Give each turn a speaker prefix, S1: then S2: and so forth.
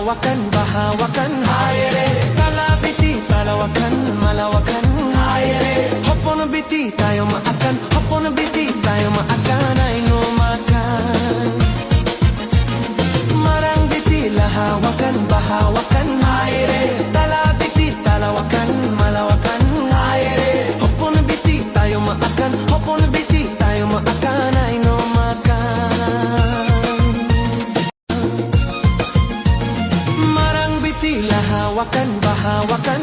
S1: lahawakan, bahawakan, hayre. Talabiti, talawakan, malawakan, hayre. Hopon biti tayo maakan, hopon biti tayo maakan, ay no makan. Marang biti, lahawakan, bahawakan, hayre. Talabiti, talawakan, malawakan, hayre. Hopon biti tayo maakan, hopon biti tayo maakan, ay no makan. Marang biti, lahawakan, bahawakan,